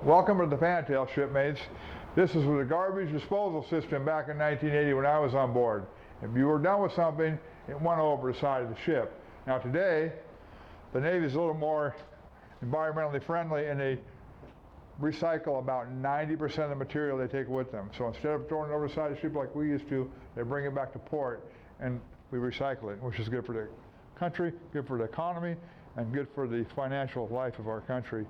Welcome to the Fantail, shipmates. This is the garbage disposal system back in 1980 when I was on board. If you were done with something, it went over the side of the ship. Now today, the Navy is a little more environmentally friendly and they recycle about 90% of the material they take with them. So instead of throwing it over the side of the ship like we used to, they bring it back to port and we recycle it, which is good for the country, good for the economy, and good for the financial life of our country.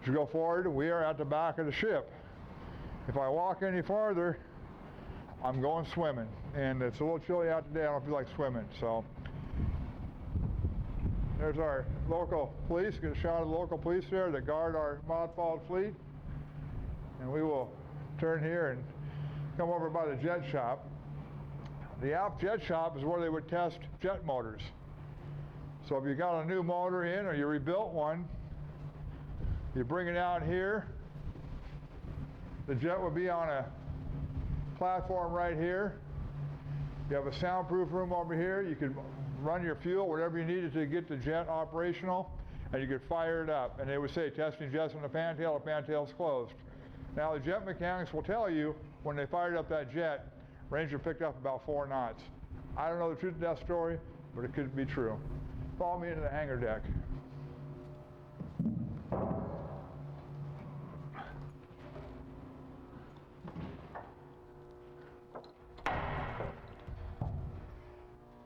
As you go forward, we are at the back of the ship. If I walk any farther, I'm going swimming. And it's a little chilly out today, I don't feel like swimming. So there's our local police. Get a shot of the local police there that guard our mothballed fleet. And we will turn here and come over by the jet shop. The aft jet shop is where they would test jet motors. So if you got a new motor in or you rebuilt one, you bring it out here. The jet will be on a platform right here. You have a soundproof room over here. You could run your fuel, whatever you needed to get the jet operational, and you could fire it up. And they would say, testing jets on the fantail, the fantail's closed. Now the jet mechanics will tell you when they fired up that jet, Ranger picked up about 4 knots. I don't know the truth of that story, but it could be true. Follow me into the hangar deck.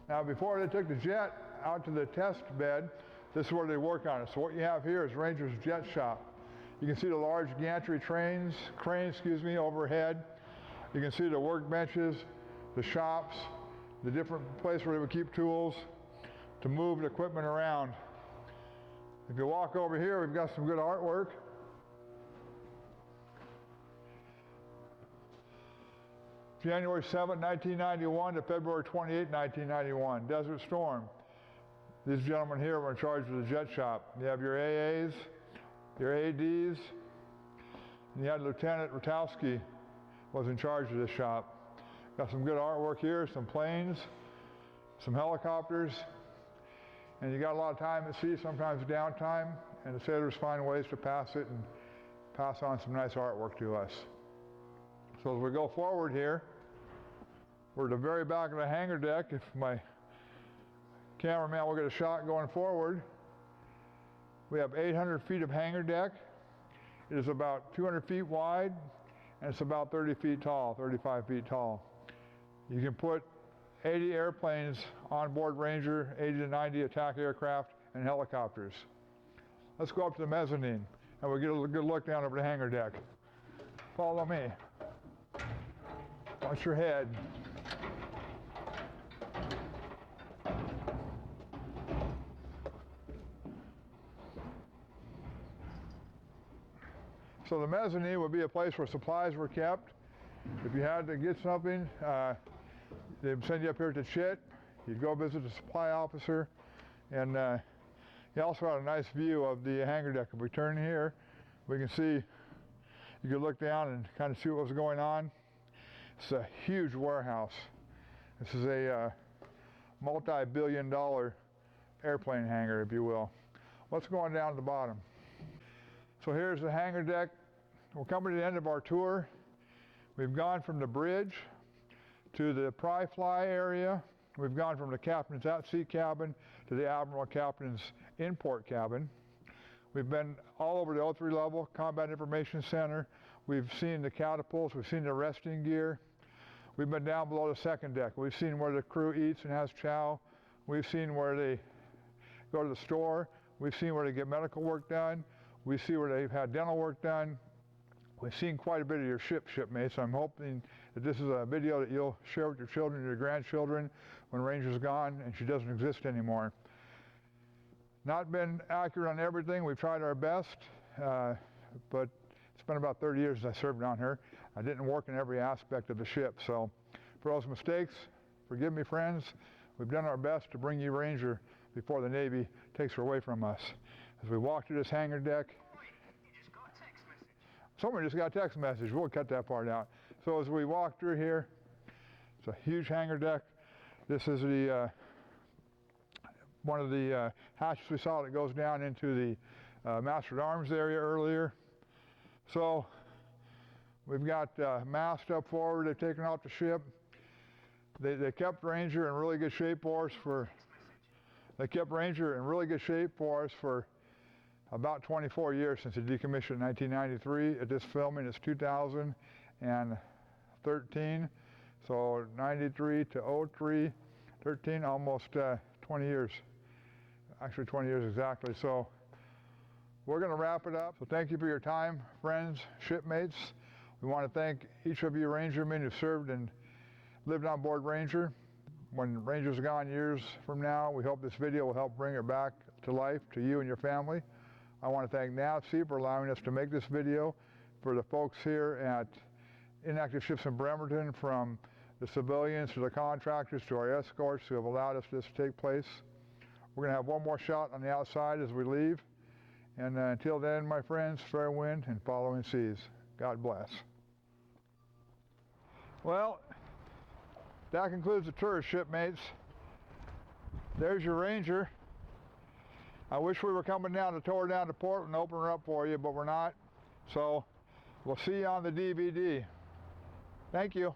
Now before they took the jet out to the test bed, this is where they work on it. So what you have here is Ranger's jet shop. You can see the large gantry cranes overhead. You can see the workbenches, the shops, the different places where they would keep tools to move the equipment around. If you walk over here, we've got some good artwork. January 7, 1991 to February 28, 1991, Desert Storm. These gentlemen here were in charge of the jet shop. You have your AAs, your ADs, and you had Lieutenant Rotowski was in charge of this shop. Got some good artwork here, some planes, some helicopters, and you got a lot of time at sea, sometimes downtime, and the sailors find ways to pass it and pass on some nice artwork to us. So as we go forward here, we're at the very back of the hangar deck. If my cameraman will get a shot going forward, we have 800 feet of hangar deck. It is about 200 feet wide, and it's about 30 feet tall, 35 feet tall. You can put 80 airplanes on board Ranger, 80 to 90 attack aircraft, and helicopters. Let's go up to the mezzanine, and we'll get a good look down over the hangar deck. Follow me. Watch your head. So the mezzanine would be a place where supplies were kept. If you had to get something, they'd send you up here to Chit. You'd go visit the supply officer, and you also had a nice view of the hangar deck. If we turn here, we can see, you could look down and kind of see what was going on. It's a huge warehouse. This is a multi-billion-dollar airplane hangar, if you will. Let's go on down to the bottom. So here's the hangar deck. We're coming to the end of our tour. We've gone from the bridge to the pry fly area. We've gone from the captain's at-sea cabin to the admiral captain's in-port cabin. We've been all over the O3 level, Combat Information Center. We've seen the catapults, we've seen the resting gear. We've been down below the second deck. We've seen where the crew eats and has chow. We've seen where they go to the store. We've seen where they get medical work done. We see where they've had dental work done. We've seen quite a bit of your shipmates. I'm hoping that this is a video that you'll share with your children, your grandchildren, when Ranger's gone and she doesn't exist anymore. Not been accurate on everything. We've tried our best, but it's been about 30 years since I served on her. I didn't work in every aspect of the ship, so for those mistakes, forgive me, friends. We've done our best to bring you Ranger before the Navy takes her away from us. As we walk through this hangar deck, someone just got a text message. We'll cut that part out. So as we walk through here, it's a huge hangar deck. This is the one of the hatches we saw that goes down into the master at arms area earlier. So we've got mast up forward. They've taken out the ship. They kept Ranger in really good shape for us for. They kept Ranger in really good shape for us for about 24 years since it decommissioned in 1993. At this filming, it's 2013. So 93 to 03, 13, almost 20 years. Actually 20 years exactly. So we're going to wrap it up. So thank you for your time, friends, shipmates. We want to thank each of you Rangermen who served and lived on board Ranger. When Ranger's gone years from now, we hope this video will help bring it back to life to you and your family. I want to thank NAVSEA for allowing us to make this video, for the folks here at Inactive Ships in Bremerton, from the civilians to the contractors to our escorts who have allowed us this to take place. We're going to have one more shot on the outside as we leave. And until then, my friends, fair wind and following seas. God bless. Well, that concludes the tour, shipmates. There's your Ranger. I wish we were coming down to tow her down to port and open her up for you, but we're not. So we'll see you on the DVD. Thank you.